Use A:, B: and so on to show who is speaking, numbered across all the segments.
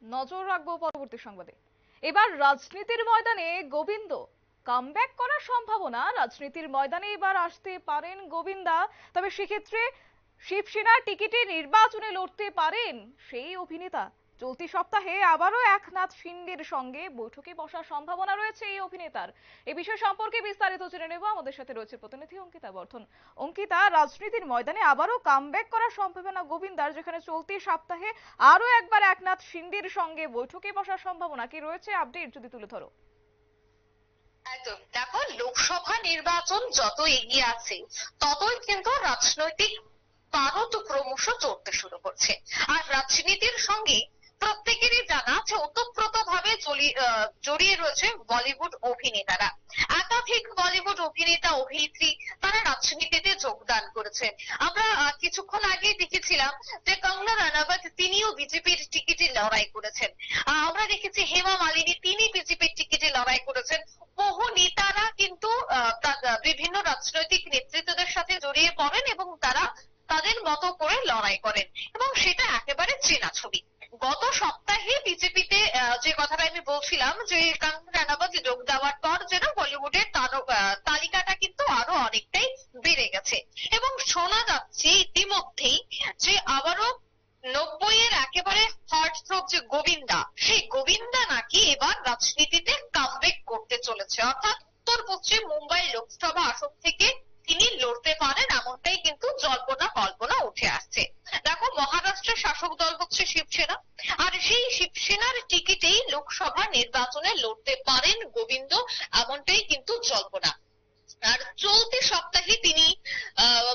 A: নজর রাখবো পরবর্তী সংবাদে। এবার রাজনীতির ময়দানে গোবিন্দ কামব্যাক করার সম্ভাবনা, রাজনীতির ময়দানে এবার আসতে পারেন গোবিন্দা। তবে সেক্ষেত্রে শিবসেনার টিকিটে নির্বাচনে লড়তে পারেন সেই অভিনেতা। চলতি সপ্তাহে আবারও একনাথ শিন্ডের সঙ্গে বৈঠকে বসার সম্ভাবনা রয়েছে এই অভিনেতার। এই বিষয় সম্পর্কে বিস্তারিত জেনে নেব, আমাদের সাথে রয়েছে প্রতিনিধি অঙ্কিতা বর্ধন। অঙ্কিতা, রাজনীতির ময়দানে আবারও কামব্যাক করার সম্ভাবনা গোবিন্দার, যেখানে চলতি সপ্তাহে আরো একবার একনাথ শিন্ডের সঙ্গে বৈঠকে বসার সম্ভাবনা কি রয়েছে, আপডেট যদি তুলে ধরো।
B: একদম, দেখো, লোকসভা নির্বাচন যত এগিয়ে আছে ততই কিন্তু রাজনৈতিক পারদ ক্রমশ চড়তে শুরু করছে। আর রাজনীতির সঙ্গে প্রত্যেকেরই জানা যে ওতপ্রোত ভাবে জড়িয়ে রয়েছে বলিউড অভিনেতারা। একাধিক বলিউড অভিনেতা অভিনেত্রী তারা রাজনীতিতে যোগদান করেছেন। আমরা কিছুক্ষণ আগে দেখেছিলাম যে কঙ্গনা রানাবত তিনিও বিজেপির টিকিটে লড়াই করেছেন। আমরা দেখেছি হেমা মালিনী, তিনি বিজেপির টিকিটে লড়াই করেছেন। বহু নেতারা কিন্তু বিভিন্ন রাজনৈতিক নেতৃত্বদের সাথে জড়িয়ে পড়েন এবং তারা তাদের মতো করে লড়াই করেন, এবং সেটা একেবারে চেনা ছবি। গত সপ্তাহে বিজেপিতে যে কথাটা আমি বলছিলাম যে কঙ্গনা রানাবত যোগ দেওয়ার পর যেন বলিউডের তালিকাটা কিন্তু আরো অনেকটাই বেড়ে গেছে, এবং শোনা যাচ্ছে ইতিমধ্যেই যে আবারও 90-এর একেবারে হার্টথ্রব যে গোবিন্দা, সেই গোবিন্দা নাকি এবার রাজনীতিতে কামব্যাক করতে চলেছে। অর্থাৎ উত্তর পশ্চিম মুম্বাই লোকসভা আসন থেকে তিনি লড়তে পারেন, এমনটাই কিন্তু জল্পনা কল্পনা উঠে আসছে। দেখো, মহারাষ্ট্রের শাসক দল হচ্ছে শিবসেনা, আর সেই শিবসেনার টিকিটেই লোকসভা নির্বাচনে লড়তে পারেন গোবিন্দ, এমনটাই কিন্তু জল্পনা। আর চলতি সপ্তাহে তিনি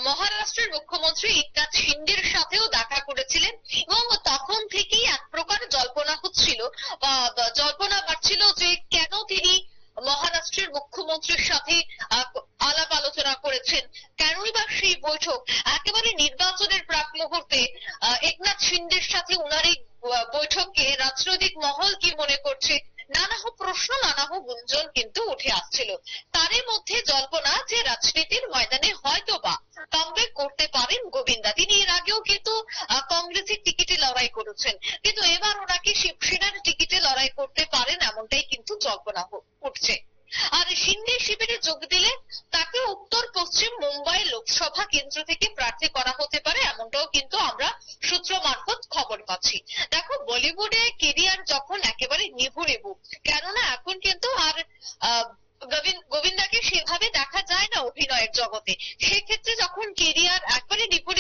B: মহারাষ্ট্রের মুখ্যমন্ত্রী একনাথ শিন্ডের সাথেও দেখা করেছিলেন, এবং তখন থেকেই এক প্রকার জল্পনা হচ্ছিল, জল্পনা বাড়ছিল যে কেন তিনি মহারাষ্ট্রের মুখ্যমন্ত্রীর সাথে আলাপ আলোচনা করেছেন, কেনই বা সেই বৈঠক। একেবারে নির্বাচনের প্রাক মুহূর্তে একনাথ শিন্ডের সাথে উনার এই বৈঠককে রাজনৈতিক মহল কি মনে করছে, নানা প্রশ্ন, নানা গুঞ্জন কিন্তু উঠে আসছিল। তারই মধ্যে জল্পনা যে রাজনীতির ময়দানে হয়তো বা কামব্যাক করতে পারেন গোবিন্দা। তিনি এর আগেও কিন্তু কংগ্রেসের টিকিটে লড়াই করেছেন, কিন্তু এবার ওনাকে শিবসেনার টিকিটে লড়াই করতে পারেন, এমনটাই কিন্তু জল্পনা উঠছে। আর শিন্ডে শিবিরে যোগ দিলে তাকে উত্তর পশ্চিম মুম্বাই লোকসভা কেন্দ্র থেকে প্রার্থী করা হতে পারে, এমনটাও কিন্তু আমরা সূত্র মারফত খবর পাচ্ছি। দেখো, বলিউডে কেরিয়ার যখন একেবারে নিভু, কেননা এখন কিন্তু আর গোবিন্দাকে সেভাবে দেখা যায় না অভিনয়ের জগতে। সেক্ষেত্রে যখন কেরিয়ার একবারে নিভু,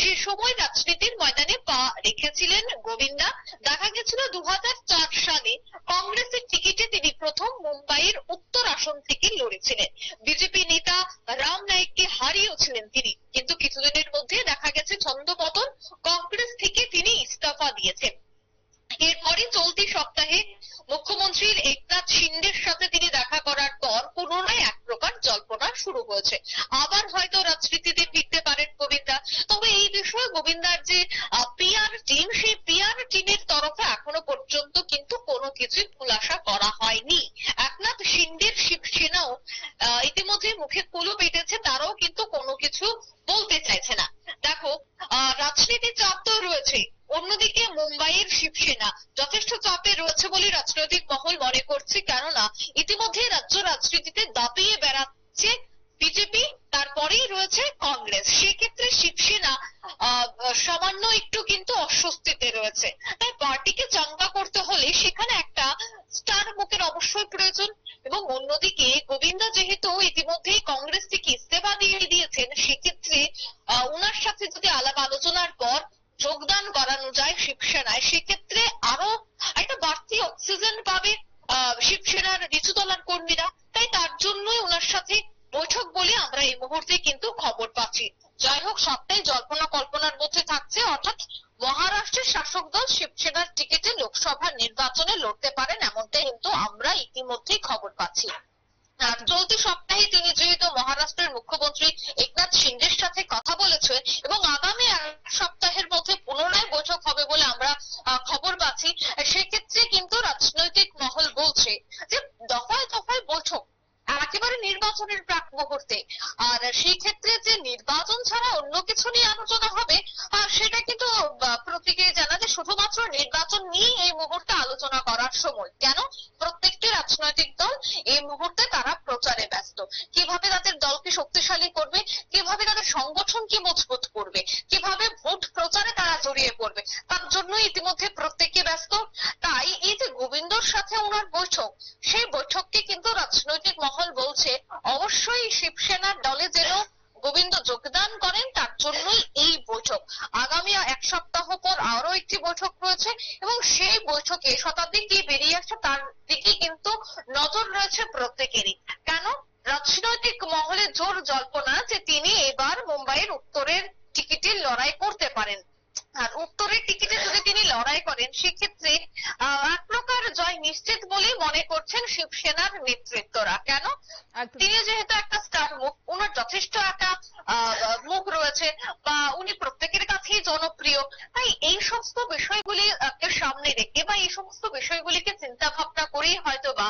B: সে সময় রাজনীতির ময়দানে পা রেখেছিলেন গোবিন্দা। দেখা গেছিল 2004 সালে কংগ্রেসের টিকিটে তিনি প্রথম মুম্বাইয়ের উত্তর আসন থেকে লড়েছিলেন। বিজেপি নেতা রাম নাইককে হারিয়েছিলেন তিনি, কিন্তু কিছুদিনের মধ্যে দেখা গেছে ছন্দপতন, কংগ্রেস থেকে তিনি ইস্তফা দিয়েছেন। এরপরে চলতি সপ্তাহে মুখ্যমন্ত্রীর একনাথ শিন্ডের সাথে তিনি দেখা করার পর পুনরায় এক প্রকার জল্পনা শুরু হয়েছে, আবার হয়তো রাজনীতিতে ফিরতে পারেন গোবিন্দা। তবে এই বিষয়ে গোবিন্দার যে পিআর টিম, সেই পিআর টিমের তরফে এখনো পর্যন্ত কিন্তু কোনো কিছু খুলাসা করা হয়নি। একনাথ শিন্ডের শিবসেনাও ইতিমধ্যে মুখে কুলুপ এঁটেছে, তারাও কিন্তু কোনো কিছু বলতে চাইছে না। দেখো, রাজনীতির চাপ তো রয়েছে, অন্যদিকে মুম্বাইয়ের শিবসেনা যথেষ্ট চাপে রয়েছে বলে রাজনৈতিক মহল মনে করছে, কেননা ইতিমধ্যে রাজ্য রাজনীতিতে দাপিয়ে বেড়াচ্ছে বিজেপি, তারপরেই রয়েছে কংগ্রেস। সেক্ষেত্রে শিবসেনা সামান্য একটু কিন্তু অস্বস্তিতে রয়েছে। তাই পার্টিকে চাঙ্গা করতে হলে সেখানে একটা স্টার মুখের অবশ্যই প্রয়োজন, এবং অন্যদিকে গোবিন্দা যেহেতু ইতিমধ্যেই কংগ্রেস থেকে ইস্তফা দিয়ে দিয়েছেন, সেক্ষেত্রে ওনার সাথে যদি আলাপ আলোচনার পর যোগদান করানো যায় শিবসেনায়, সেক্ষেত্রে আরো একটা বাড়তি অক্সিজেন পাবে শিবসেনার নিচুতলার কর্মীরা। তাই তার জন্যই ওনার সাথে বৈঠক বলে আমরা এই মুহূর্তে কিন্তু খবর পাচ্ছি। যাই হোক, সবটাই জল্পনা কল্পনার মধ্যে থাকছে, অর্থাৎ মহারাষ্ট্রের শাসক দল শিবসেনার টিকিটে লোকসভা নির্বাচনে লড়তে পারেন, এমনটাই কিন্তু আমরা ইতিমধ্যেই খবর পাচ্ছি। আর চলতি সপ্তাহে তিনি যেহেতু মহারাষ্ট্রের মুখ্যমন্ত্রী একনাথ শিন্ডের সাথে কথা বলেছে, এবং আগামী এক সপ্তাহের মধ্যে পুনরায় বৈঠক হবে বলে আমরা খবর পাচ্ছি, সেক্ষেত্রে কিন্তু রাজনৈতিক মহল বলছে যে দফায় দফায় বৈঠক একেবারে নির্বাচনের প্রাক মুহূর্তে। আর সেই ক্ষেত্রে যে নির্বাচন ছাড়া অন্য কিছু নিয়ে আলোচনা হবে, সেটা কিন্তু প্রত্যেকে জানা যে শুধুমাত্র নির্বাচন নিয়ে নেই এই মুহূর্তে আলোচনা করার সময়। কেন? প্রত্যেকটি রাজনৈতিক দল এই মুহূর্তে তারা প্রচারে ব্যস্ত। কিভাবে তাদের দলকে শক্তিশালী করবে, কিভাবে তাদের সংগঠনকে মজবুত করবে, কিভাবে ভোট প্রচারে তারা জড়িয়ে পড়বে, তার জন্য ইতিমধ্যে প্রত্যেকে ব্যস্ত। তাই এই যে গোবিন্দর সাথে ওনার বৈঠক, সেই বৈঠককে কিন্তু রাজনৈতিক মহল বলছে অবশ্যই শিবসেনার দলে যেন গোবিন্দ যোগদান করেন, তার জন্যই এই বৈঠক। আগামী এক সপ্তাহ পর আরো একটি বৈঠক রয়েছে এবং সেই বৈঠকে শতাধিক কি বেরিয়ে আসছে তার দিকে কিন্তু নজর রয়েছে প্রত্যেকেরই। কেন? রাজনৈতিক মহলে জোর জল্পনা যে তিনি এবার মুম্বাইয়ের উত্তরের টিকিটে লড়াই করতে পারেন। আর উত্তরের টিকিটে যদি তিনি লড়াই করেন সেক্ষেত্রে এক প্রকার জয় নিশ্চিত বলেই মনে করছেন শিবসেনার নেতৃত্বরা। কেন?
A: একদম।
B: তিনি যেহেতু একটা স্টার মুখ, ওনার যথেষ্ট একটা মুখ রয়েছে বা উনি প্রত্যেকের কাছেই জনপ্রিয়। তাই এই সমস্ত বিষয়গুলি সামনে রেখে বা এই সমস্ত বিষয়গুলিকে চিন্তা ভাবনা করেই হয়তো বা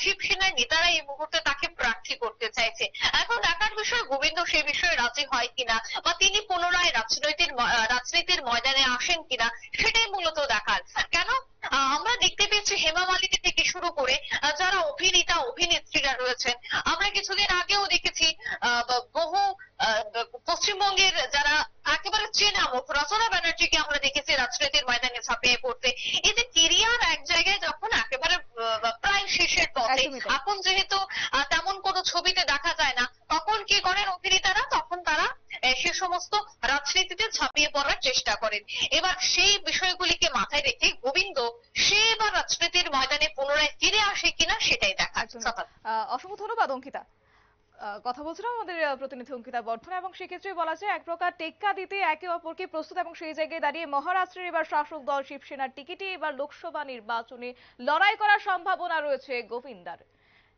B: শিবসেনার নেতারা এই মুহূর্তে তাকে প্রার্থী করতে চাইছে। এখন দেখার বিষয় গোবিন্দ সেই বিষয়ে রাজি হয় কিনা বা তিনি পুনরায় রাজনীতির ময়দানে আসেন কিনা, সেটাই মূলত দেখার। কেন? আমরা দেখতে পেয়েছি হেমা মালিনী থেকে শুরু করে যারা অভিনেতা অভিনেত্রীরা রয়েছেন, আমরা কিছুদিন আগেও দেখেছি বহু পশ্চিমবঙ্গের যারা একেবারে চেনা মুখ রচনা ব্যানার্জিকে আমরা দেখেছি রাজনীতির ময়দানে ঝাঁপিয়ে পড়তে। এই যে কেরিয়ার এক জায়গায় যখন একেবারে প্রায় শেষের পথে,
A: একদমই তাই।
B: এখন যেহেতু তেমন কোনো ছবিতে দেখা যায় না, তখন কি করেন অভিনেতারা? তখন তারা সে সমস্ত রাজনীতিতে ঝাঁপিয়ে পড়ার চেষ্টা করেন। এবার সেই বিষয়গুলিকে মাথায় রেখে গোবিন্দ সে এবার রাজনীতির ময়দানে পুনরায় ফিরে আসে কিনা সেটাই দেখার।
A: একদমই। অসংখ্য ধন্যবাদ অঙ্কিতা। কথা বলছিলাম আমাদের প্রতিনিধি অঙ্কিতা বর্ধন, এবং সেক্ষেত্রে বলা যায় এক প্রকার টেক্কা দিতে একে অপরকে প্রস্তুত, এবং সেই জায়গায় দাঁড়িয়ে মহারাষ্ট্রের এবার শাসক দল শিবসেনার টিকিটে এবার লোকসভা নির্বাচনে লড়াই করার সম্ভাবনা রয়েছে গোবিন্দার।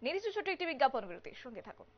A: নির্দিষ্ট ছোট্ট একটি বিজ্ঞাপন বিরতির সঙ্গে থাকুন।